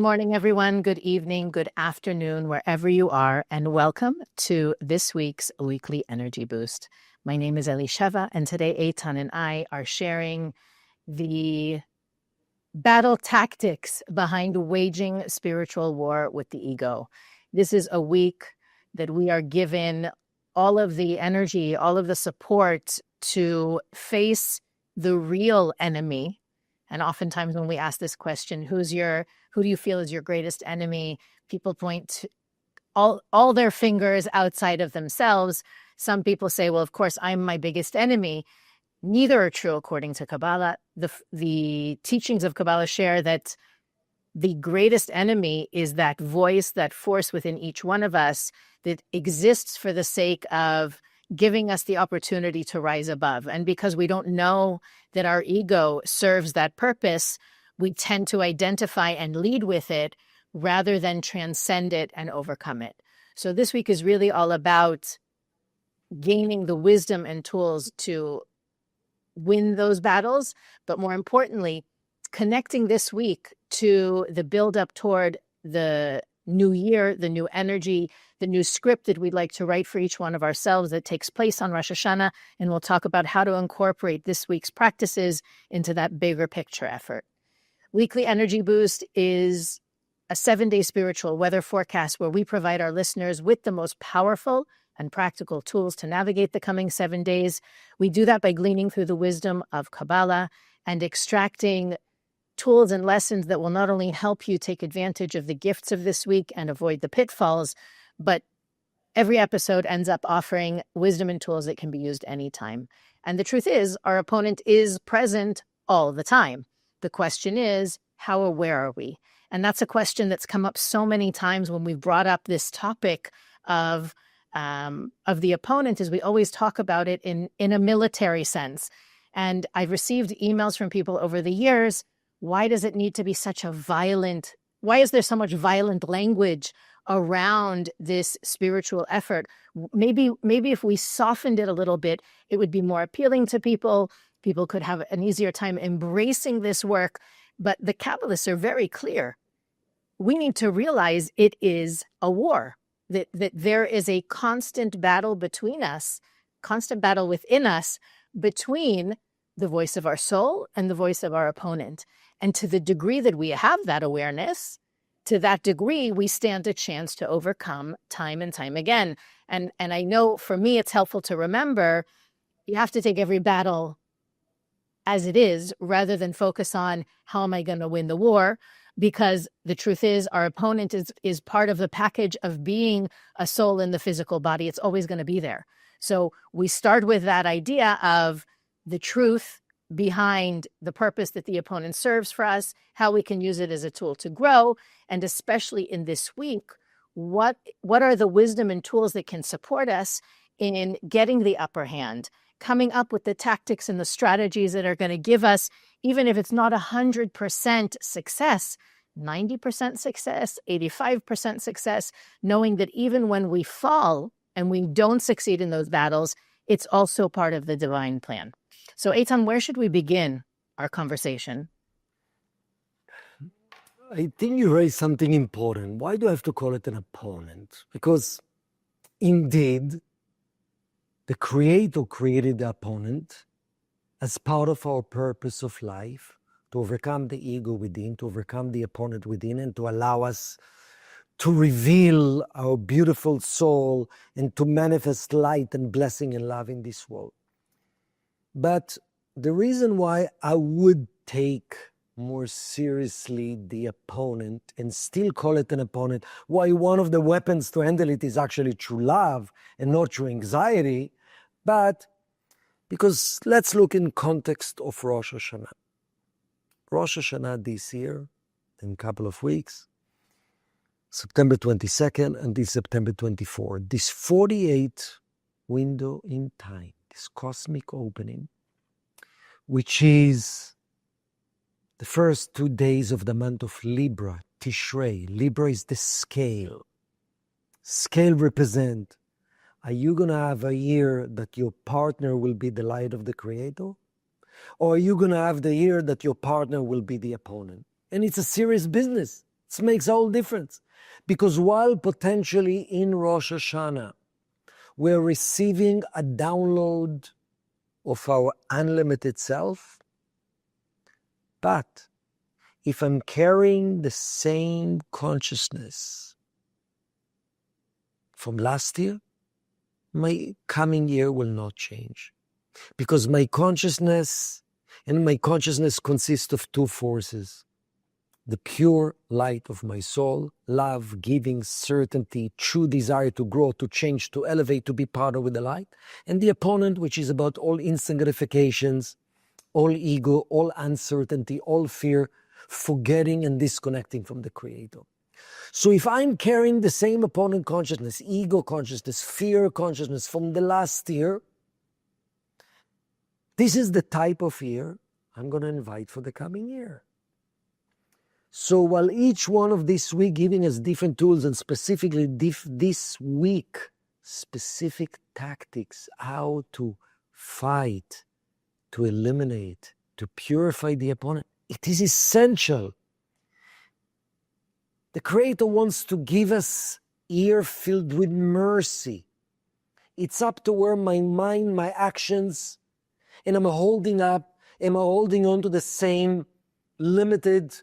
morning, everyone. Good evening, good afternoon, wherever you are, and welcome to this week's Weekly Energy Boost. My name is Elisheva, and today Eitan and I are sharing the battle tactics behind waging spiritual war with the ego. This is a week that we are given all of the energy, all of the support to face the real enemy. And oftentimes when we ask this question, who do you feel is your greatest enemy? People point to all their fingers outside of themselves. Some people say, well, of course, I'm my biggest enemy. Neither are true according to Kabbalah. The teachings of Kabbalah share that the greatest enemy is that voice, that force within each one of us that exists for the sake of giving us the opportunity to rise above. And because we don't know that our ego serves that purpose, we tend to identify and lead with it rather than transcend it and overcome it. So this week is really all about gaining the wisdom and tools to win those battles, but more importantly, connecting this week to the build-up toward the new year, the new energy, the new script that we'd like to write for each one of ourselves that takes place on Rosh Hashanah. And we'll talk about how to incorporate this week's practices into that bigger picture effort. Weekly Energy Boost is a 7-day spiritual weather forecast where we provide our listeners with the most powerful and practical tools to navigate the coming 7 days. We do that by gleaning through the wisdom of Kabbalah and extracting tools and lessons that will not only help you take advantage of the gifts of this week and avoid the pitfalls, but every episode ends up offering wisdom and tools that can be used anytime. And the truth is, our opponent is present all the time. The question is, how aware are we? And that's a question that's come up so many times when we've brought up this topic of the opponent, is we always talk about it in a military sense. And I've received emails from people over the years. Why does it need to be why is there so much violent language around this spiritual effort? Maybe if we softened it a little bit, it would be more appealing to people. People could have an easier time embracing this work. But the Kabbalists are very clear. We need to realize it is a war, that there is a constant battle between us, constant battle within us between the voice of our soul and the voice of our opponent. And to the degree that we have that awareness, to that degree, we stand a chance to overcome time and time again. And I know for me, it's helpful to remember you have to take every battle as it is rather than focus on how am I going to win the war? Because the truth is our opponent is part of the package of being a soul in the physical body. It's always going to be there. So we start with that idea of the truth behind the purpose that the opponent serves for us, how we can use it as a tool to grow, and especially in this week, what are the wisdom and tools that can support us in getting the upper hand, coming up with the tactics and the strategies that are going to give us, even if it's not 100% success, 90% success, 85% success, knowing that even when we fall and we don't succeed in those battles, it's also part of the divine plan. So, Eitan, where should we begin our conversation? I think you raised something important. Why do I have to call it an opponent? Because indeed, the Creator created the opponent as part of our purpose of life, to overcome the ego within, to overcome the opponent within, and to allow us to reveal our beautiful soul and to manifest light and blessing and love in this world. But the reason why I would take more seriously the opponent and still call it an opponent, why one of the weapons to handle it is actually true love and not true anxiety, but because let's look in context of Rosh Hashanah. Rosh Hashanah this year, in a couple of weeks, September 22nd until September 24th, this 48 window in time, this cosmic opening, which is the first 2 days of the month of Libra, Tishrei. Libra is the scale. Scale represent, are you going to have a year that your partner will be the light of the Creator? Or are you going to have the year that your partner will be the opponent? And it's a serious business. It makes all difference. Because while potentially in Rosh Hashanah, we're receiving a download of our unlimited self, but if I'm carrying the same consciousness from last year, my coming year will not change. Because my consciousness consists of two forces. The pure light of my soul, love, giving, certainty, true desire to grow, to change, to elevate, to be part of the light. And the opponent, which is about all instant gratifications, all ego, all uncertainty, all fear, forgetting and disconnecting from the Creator. So if I'm carrying the same opponent consciousness, ego consciousness, fear consciousness from the last year, this is the type of year I'm going to invite for the coming year. So while each one of this week giving us different tools, and specifically this week, specific tactics, how to fight, to eliminate, to purify the opponent, it is essential. The Creator wants to give us ear filled with mercy. It's up to where my mind, my actions, and am I holding on to the same limited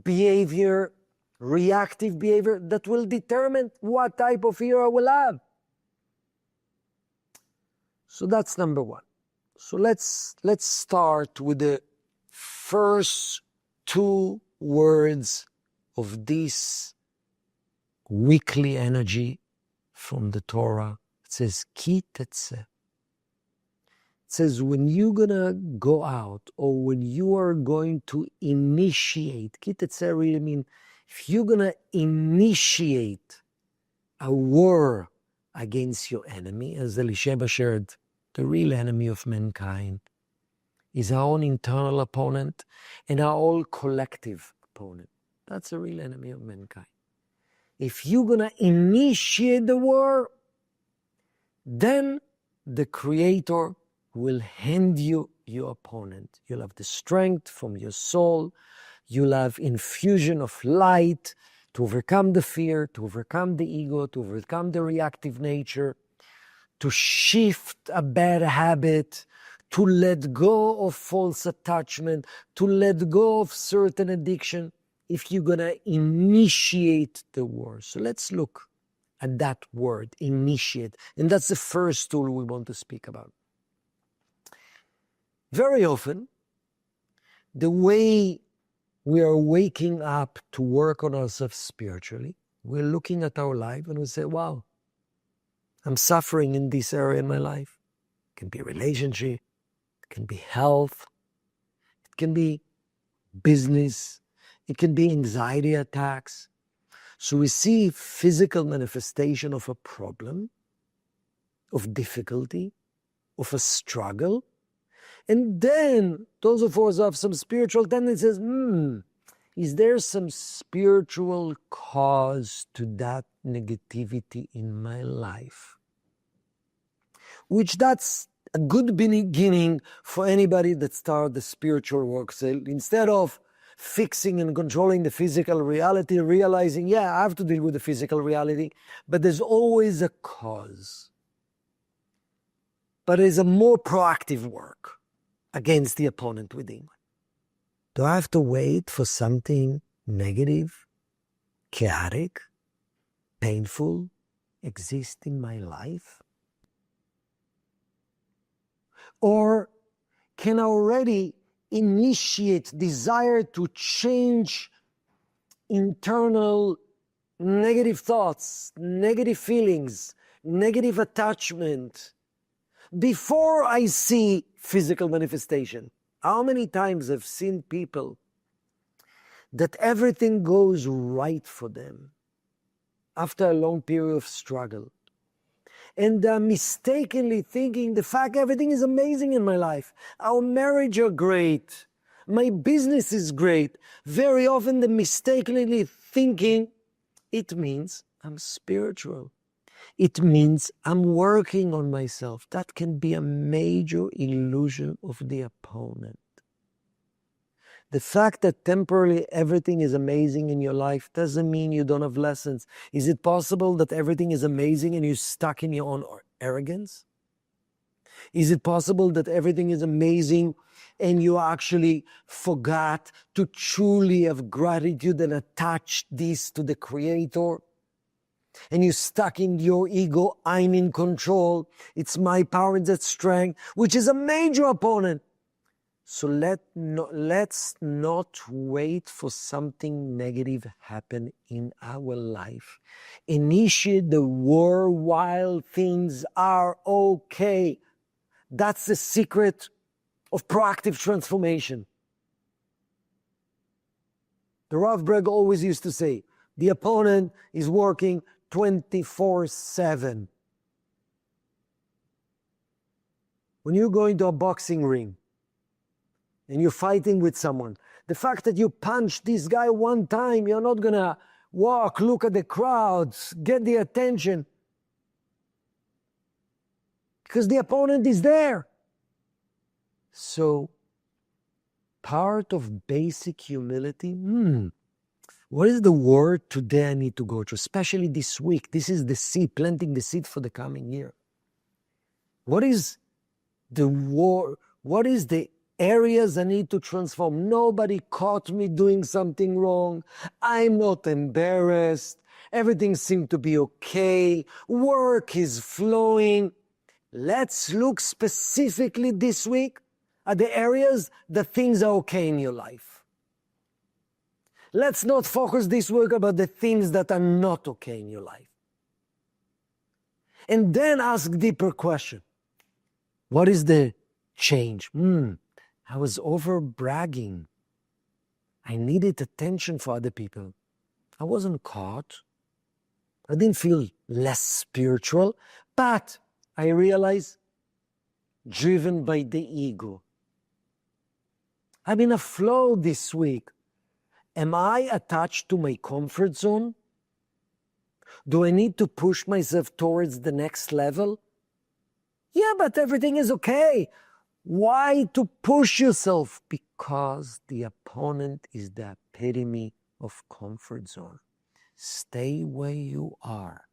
behavior, reactive behavior, that will determine what type of ear I will have. So that's number one. So let's start with the first two words of this weekly energy from the Torah. It says, Ki tetzeh. It says, when you're going to go out, or when you are going to initiate, Ki tetzeh really means, if you're going to initiate a war against your enemy, as Elisheva shared, the real enemy of mankind is our own internal opponent and our own collective opponent. That's the real enemy of mankind. If you're going to initiate the war, then the Creator will hand you your opponent. You'll have the strength from your soul. You'll have infusion of light to overcome the fear, to overcome the ego, to overcome the reactive nature, to shift a bad habit, to let go of false attachment, to let go of certain addiction, if you're going to initiate the war. So let's look at that word, initiate. And that's the first tool we want to speak about. Very often, the way we are waking up to work on ourselves spiritually, we're looking at our life and we say, wow, I'm suffering in this area in my life. It can be relationship, it can be health, it can be business, it can be anxiety attacks. So we see physical manifestation of a problem, of difficulty, of a struggle. And then those of us who have some spiritual tendencies, is there some spiritual cause to that negativity in my life? Which that's a good beginning for anybody that starts the spiritual work. So instead of fixing and controlling the physical reality, realizing, I have to deal with the physical reality, but there's always a cause. But there's a more proactive work against the opponent within. Do I have to wait for something negative, chaotic, painful exist in my life? Or can I already initiate desire to change internal negative thoughts, negative feelings, negative attachment before I see physical manifestation? How many times I've seen people that everything goes right for them after a long period of struggle, and mistakenly thinking the fact everything is amazing in my life. Our marriage are great. My business is great. Very often they mistakenly thinking it means I'm spiritual. It means I'm working on myself. That can be a major illusion of the opponent. The fact that temporarily everything is amazing in your life doesn't mean you don't have lessons. Is it possible that everything is amazing and you're stuck in your own arrogance? Is it possible that everything is amazing and you actually forgot to truly have gratitude and attach this to the Creator? And you're stuck in your ego, I'm in control, it's my power and that strength, which is a major opponent. So let's not wait for something negative happen in our life. Initiate the war while things are okay. That's the secret of proactive transformation. The Rav Breg always used to say, the opponent is working 24/7. When you go into a boxing ring and you're fighting with someone, the fact that you punch this guy one time, you're not going to walk, look at the crowds, get the attention. Because the opponent is there. So, part of basic humility, what is the word today I need to go through, especially this week? This is the seed, planting the seed for the coming year. What is the war? What is the areas I need to transform? Nobody caught me doing something wrong. I'm not embarrassed. Everything seemed to be okay. Work is flowing. Let's look specifically this week at the areas that things are okay in your life. Let's not focus this week about the things that are not okay in your life. And then ask deeper question. What is the change? I was over bragging. I needed attention for other people. I wasn't caught. I didn't feel less spiritual, but I realized driven by the ego. I'm in a flow this week. Am I attached to my comfort zone? Do I need to push myself towards the next level? Yeah, but everything is okay. Why to push yourself? Because the opponent is the epitome of comfort zone. Stay where you are.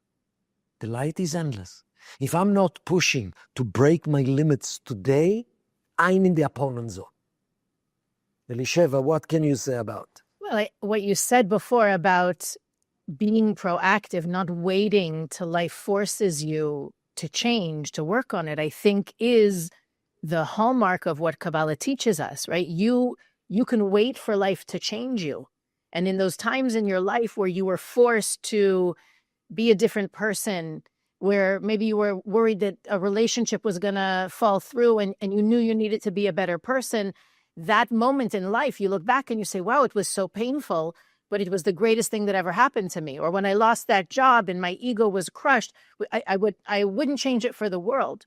The light is endless. If I'm not pushing to break my limits today, I'm in the opponent zone. Elisheva, what can you say about? Well, what you said before about being proactive, not waiting till life forces you to change, to work on it, I think is the hallmark of what Kabbalah teaches us, right? You can wait for life to change you. And in those times in your life where you were forced to be a different person, where maybe you were worried that a relationship was going to fall through and you knew you needed to be a better person, that moment in life, you look back and you say, wow, it was so painful, but it was the greatest thing that ever happened to me. Or when I lost that job and my ego was crushed, I wouldn't change it for the world.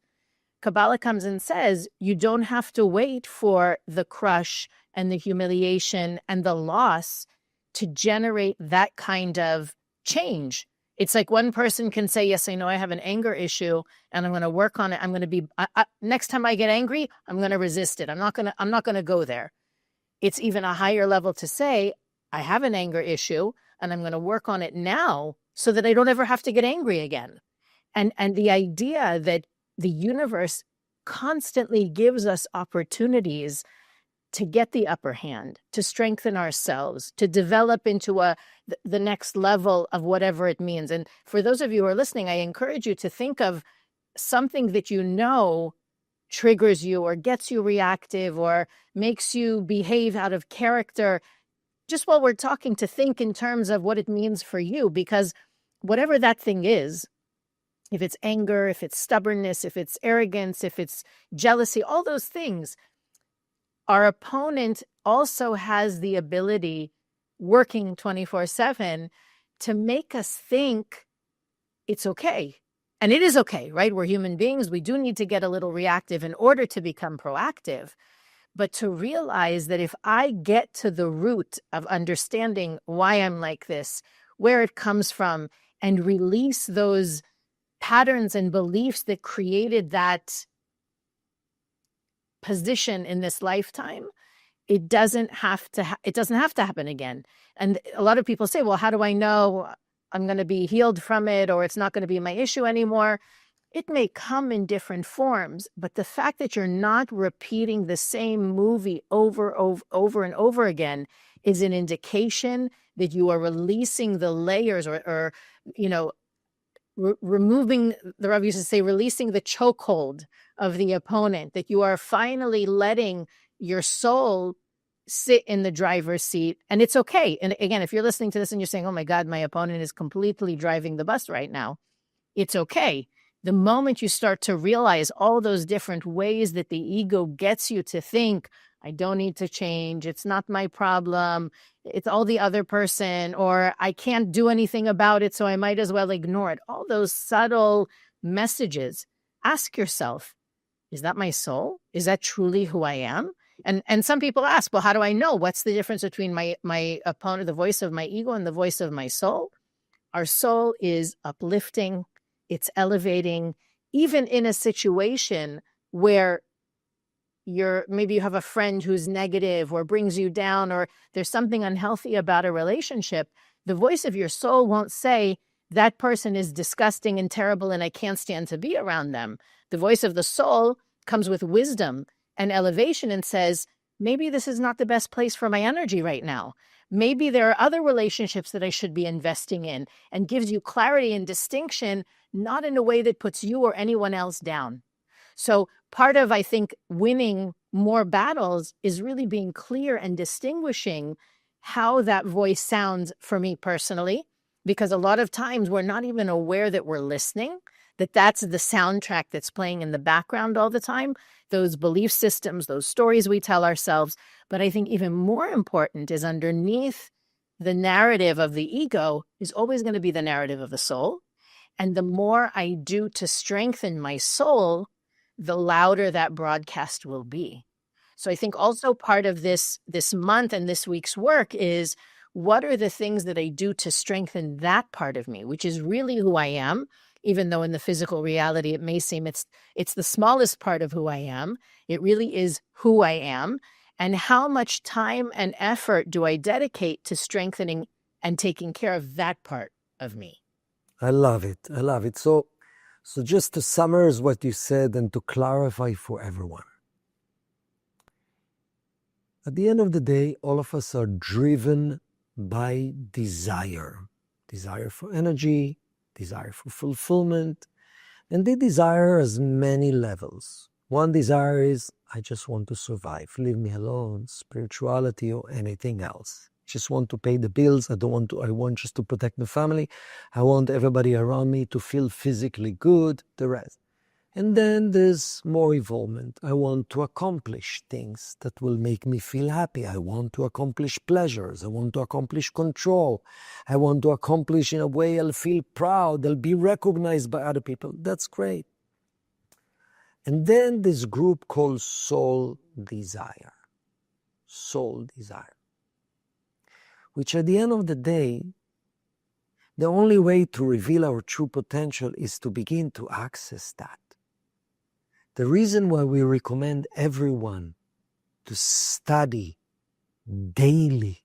Kabbalah comes and says, you don't have to wait for the crush and the humiliation and the loss to generate that kind of change. It's like one person can say, yes, I know I have an anger issue and I'm going to work on it. I'm going to be, next time I get angry, I'm going to resist it. I'm not going to go there. It's even a higher level to say, I have an anger issue and I'm going to work on it now so that I don't ever have to get angry again. And the idea that the universe constantly gives us opportunities to get the upper hand, to strengthen ourselves, to develop into the next level of whatever it means. And for those of you who are listening, I encourage you to think of something that you know triggers you or gets you reactive or makes you behave out of character. Just while we're talking, to think in terms of what it means for you, because whatever that thing is, if it's anger, if it's stubbornness, if it's arrogance, if it's jealousy, all those things, our opponent also has the ability, working 24/7, to make us think it's okay. And it is okay, right? We're human beings. We do need to get a little reactive in order to become proactive. But to realize that if I get to the root of understanding why I'm like this, where it comes from, and release those patterns and beliefs that created that position in this lifetime, it doesn't have to happen again. And a lot of people say, well, how do I know I'm going to be healed from it, or it's not going to be my issue anymore? It may come in different forms, but the fact that you're not repeating the same movie over and over again is an indication that you are releasing the layers, or removing, the Rav used to say, releasing the chokehold of the opponent, that you are finally letting your soul sit in the driver's seat. And it's okay. And again, if you're listening to this and you're saying, oh my God, my opponent is completely driving the bus right now, it's okay. The moment you start to realize all those different ways that the ego gets you to think, I don't need to change, it's not my problem, it's all the other person, or I can't do anything about it, so I might as well ignore it. All those subtle messages. Ask yourself, is that my soul? Is that truly who I am? And some people ask, well, how do I know? What's the difference between my opponent, the voice of my ego, and the voice of my soul? Our soul is uplifting, it's elevating, even in a situation where maybe you have a friend who's negative or brings you down, or there's something unhealthy about a relationship. The voice of your soul won't say, that person is disgusting and terrible and I can't stand to be around them. The voice of the soul comes with wisdom and elevation and says, maybe this is not the best place for my energy right now. Maybe there are other relationships that I should be investing in, and gives you clarity and distinction, not in a way that puts you or anyone else down. So part of, I think, winning more battles is really being clear and distinguishing how that voice sounds for me personally, because a lot of times we're not even aware that we're listening, that that's the soundtrack that's playing in the background all the time, those belief systems, those stories we tell ourselves. But I think even more important is underneath the narrative of the ego is always going to be the narrative of the soul. And the more I do to strengthen my soul, the louder that broadcast will be. So I think also part of this month and this week's work is, what are the things that I do to strengthen that part of me, which is really who I am, even though in the physical reality it may seem it's the smallest part of who I am. It really is who I am. And how much time and effort do I dedicate to strengthening and taking care of that part of me? I love it. I love it. So just to summarize what you said and to clarify for everyone. At the end of the day, all of us are driven by desire. Desire for energy, desire for fulfillment. And the desire has many levels. One desire is, I just want to survive. Leave me alone, spirituality or anything else. Just want to pay the bills. I want just to protect the family. I want everybody around me to feel physically good, the rest. And then there's more involvement. I want to accomplish things that will make me feel happy. I want to accomplish pleasures. I want to accomplish control. I want to accomplish in a way I'll feel proud. I'll be recognized by other people. That's great. And then this group called soul desire. Soul desire. Which at the end of the day, the only way to reveal our true potential is to begin to access that. The reason why we recommend everyone to study daily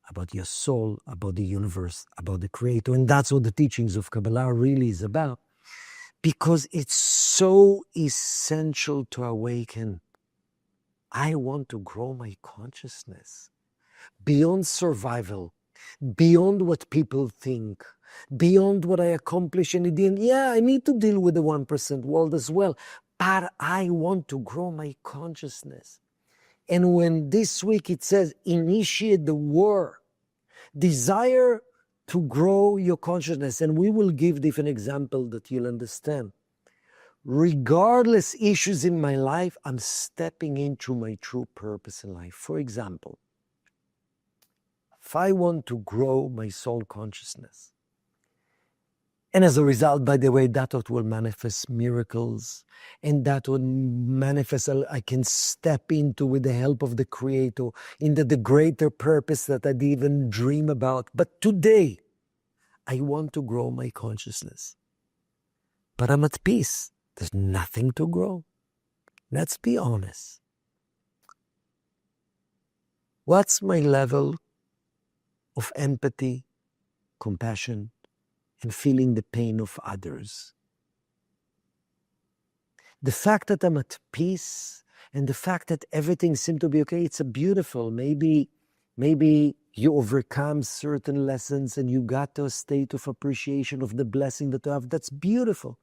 about your soul, about the universe, about the Creator, and that's what the teachings of Kabbalah really is about, because it's so essential to awaken. I want to grow my consciousness beyond survival, beyond what people think, beyond what I accomplish in the end. Yeah, I need to deal with the 1% world as well, but I want to grow my consciousness. And when this week it says, initiate the war, desire to grow your consciousness, and we will give different examples that you'll understand. Regardless issues in my life, I'm stepping into my true purpose in life. For example, if I want to grow my soul consciousness, and as a result, by the way, that will manifest miracles, and that will manifest, I can step into, with the help of the Creator, into the greater purpose that I didn't even dream about. But today, I want to grow my consciousness. But I'm at peace. There's nothing to grow. Let's be honest. What's my level of empathy, compassion, and feeling the pain of others? The fact that I'm at peace and the fact that everything seems to be okay, it's a beautiful. Maybe you overcome certain lessons and you got to a state of appreciation of the blessing that you have. That's beautiful.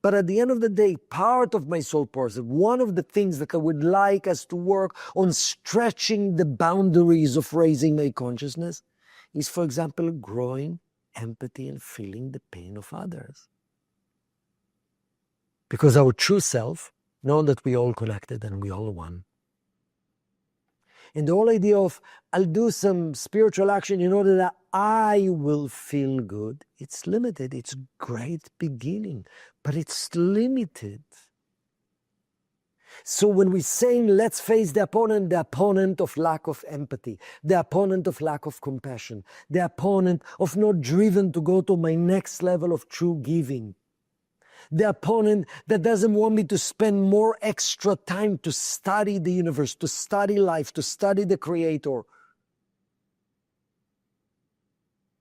But at the end of the day, part of my soul person, one of the things that I would like us to work on stretching the boundaries of raising my consciousness is, for example, growing empathy and feeling the pain of others. Because our true self knows that we all connected and we all one. And the whole idea of, I'll do some spiritual action in order that I will feel good, it's limited. It's a great beginning, but it's limited. So when we're saying, let's face the opponent of lack of empathy, the opponent of lack of compassion, the opponent of not driven to go to my next level of true giving, the opponent that doesn't want me to spend more extra time to study the universe, to study life, to study the Creator.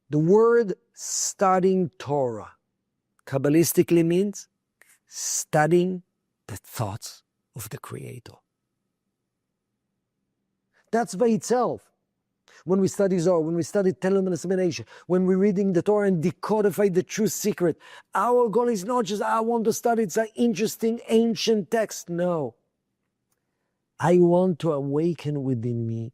The word studying Torah Kabbalistically means studying the thoughts of the Creator. That's by itself. When we study Zohar, when we study Talmud and Assimilation, when we're reading the Torah and decodify the true secret, our goal is not just, I want to study, it's an interesting ancient text. No. I want to awaken within me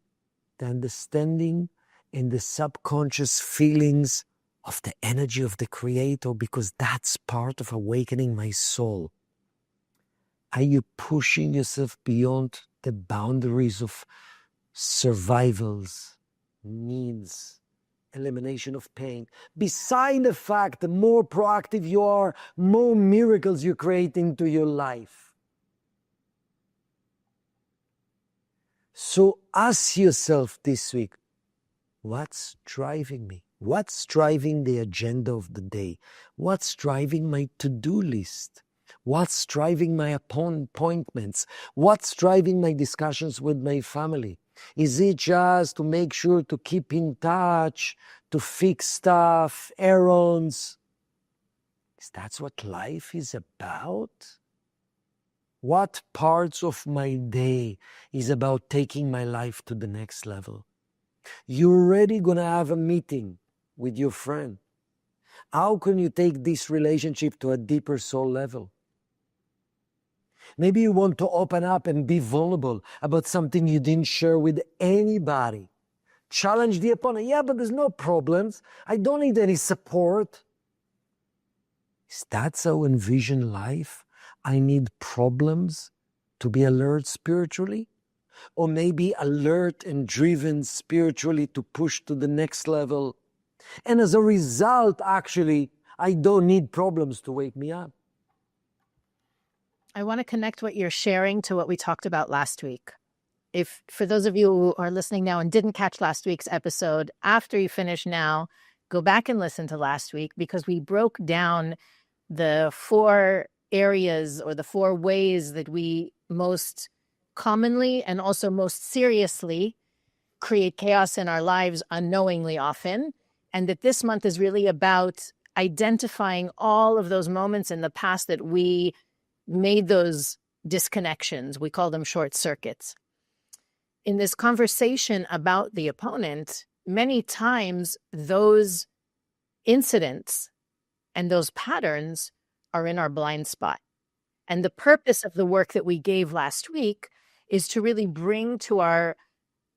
the understanding and the subconscious feelings of the energy of the Creator, because that's part of awakening my soul. Are you pushing yourself beyond the boundaries of survivals, needs, elimination of pain? Beside the fact, the more proactive you are, more miracles you create into your life. So ask yourself this week, what's driving me? What's driving the agenda of the day? What's driving my to-do list? What's driving my appointments? What's driving my discussions with my family? Is it just to make sure to keep in touch, to fix stuff, errands? Is that what life is about? What parts of my day is about taking my life to the next level? You're already going to have a meeting with your friend. How can you take this relationship to a deeper soul level? Maybe you want to open up and be vulnerable about something you didn't share with anybody. Challenge the opponent. Yeah, but there's no problems. I don't need any support. Is that how I envision life? I need problems to be alert spiritually? Or maybe alert and driven spiritually to push to the next level. And as a result, actually, I don't need problems to wake me up. I want to connect what you're sharing to what we talked about last week. If for those of you who are listening now and didn't catch last week's episode, after you finish now, go back and listen to last week, because we broke down the 4 areas or the 4 ways that we most commonly and also most seriously create chaos in our lives unknowingly often. And that this month is really about identifying all of those moments in the past that we made those disconnections. We call them short circuits. In this conversation about the opponent, many times those incidents and those patterns are in our blind spot. And the purpose of the work that we gave last week is to really bring to our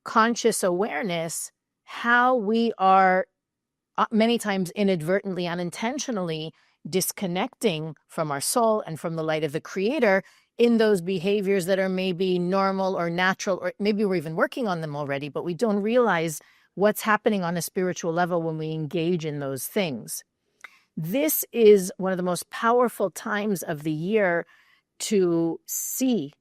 conscious awareness how we are many times inadvertently, unintentionally disconnecting from our soul and from the light of the Creator in those behaviors that are maybe normal or natural, or maybe we're even working on them already, but we don't realize what's happening on a spiritual level when we engage in those things. This is one of the most powerful times of the year to see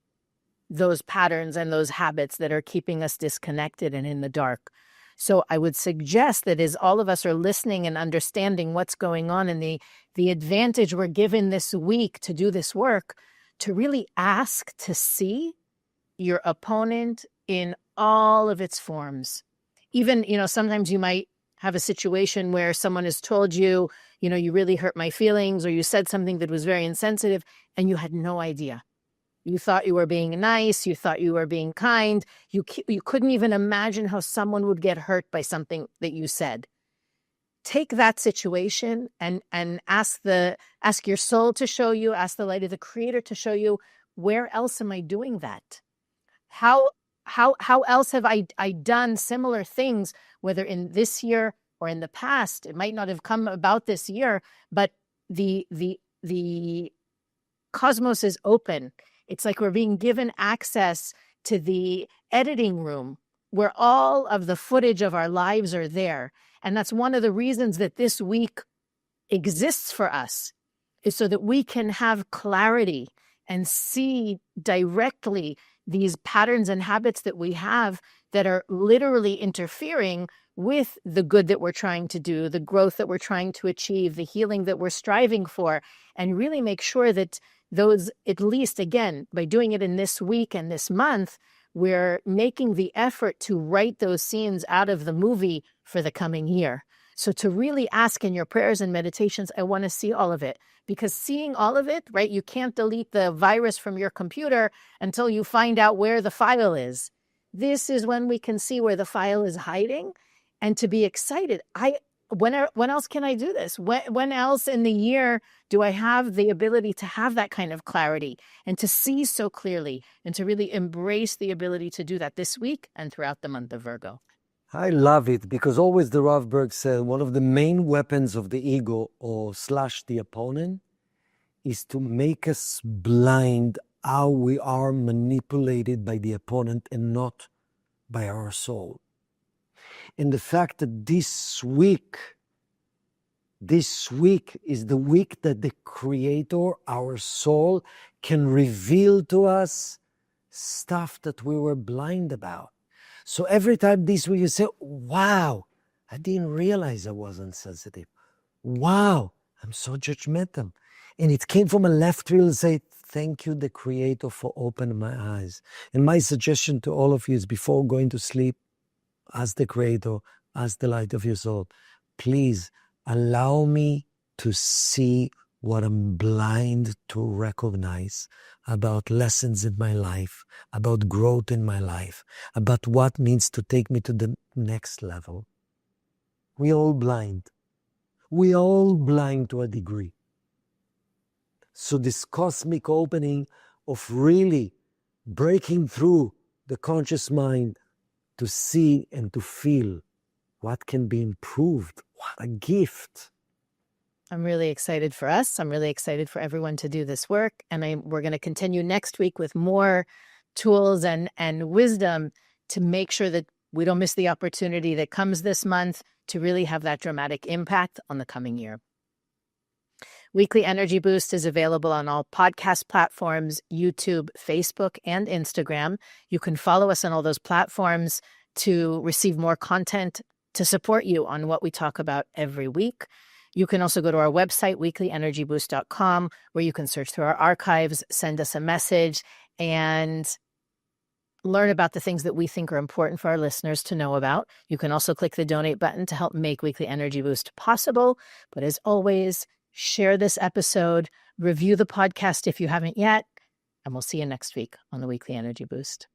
those patterns and those habits that are keeping us disconnected and in the dark. So I would suggest that as all of us are listening and understanding what's going on, and the advantage we're given this week to do this work, to really ask to see your opponent in all of its forms. Even, sometimes you might have a situation where someone has told you, you really hurt my feelings, or you said something that was very insensitive and you had no idea. You thought you were being nice. You thought you were being kind. You couldn't even imagine how someone would get hurt by something that you said. Take that situation and ask your soul to show you, ask the light of the Creator to show you, where else am I doing that? How else have I done similar things, whether in this year or in the past? It might not have come about this year, but the cosmos is open. It's like we're being given access to the editing room where all of the footage of our lives are there. And that's one of the reasons that this week exists for us, is so that we can have clarity and see directly these patterns and habits that we have that are literally interfering with the good that we're trying to do, the growth that we're trying to achieve, the healing that we're striving for, and really make sure that those, at least again, by doing it in this week and this month, we're making the effort to write those scenes out of the movie for the coming year. So to really ask in your prayers and meditations, I want to see all of it, because seeing all of it, right? You can't delete the virus from your computer until you find out where the file is. This is when we can see where the file is hiding, and to be excited. When else can I do this? When else in the year do I have the ability to have that kind of clarity and to see so clearly, and to really embrace the ability to do that this week and throughout the month of Virgo? I love it, because always the Rav Berg said one of the main weapons of the ego or / the opponent is to make us blind how we are manipulated by the opponent and not by our soul. And the fact that this week is the week that the Creator, our soul, can reveal to us stuff that we were blind about. So every time this week you say, wow, I didn't realize I wasn't sensitive. Wow, I'm so judgmental. And it came from a left field and say, thank you, the Creator, for opening my eyes. And my suggestion to all of you is, before going to sleep, ask the Creator, ask the light of your soul, please allow me to see what I'm blind to recognize about lessons in my life, about growth in my life, about what means to take me to the next level. We all blind. We all blind to a degree. So this cosmic opening of really breaking through the conscious mind to see and to feel what can be improved. What a gift. I'm really excited for us. I'm really excited for everyone to do this work. And we're going to continue next week with more tools and wisdom to make sure that we don't miss the opportunity that comes this month to really have that dramatic impact on the coming year. Weekly Energy Boost is available on all podcast platforms, YouTube, Facebook, and Instagram. You can follow us on all those platforms to receive more content to support you on what we talk about every week. You can also go to our website, weeklyenergyboost.com, where you can search through our archives, send us a message, and learn about the things that we think are important for our listeners to know about. You can also click the donate button to help make Weekly Energy Boost possible. But as always, share this episode, review the podcast if you haven't yet, and we'll see you next week on the Weekly Energy Boost.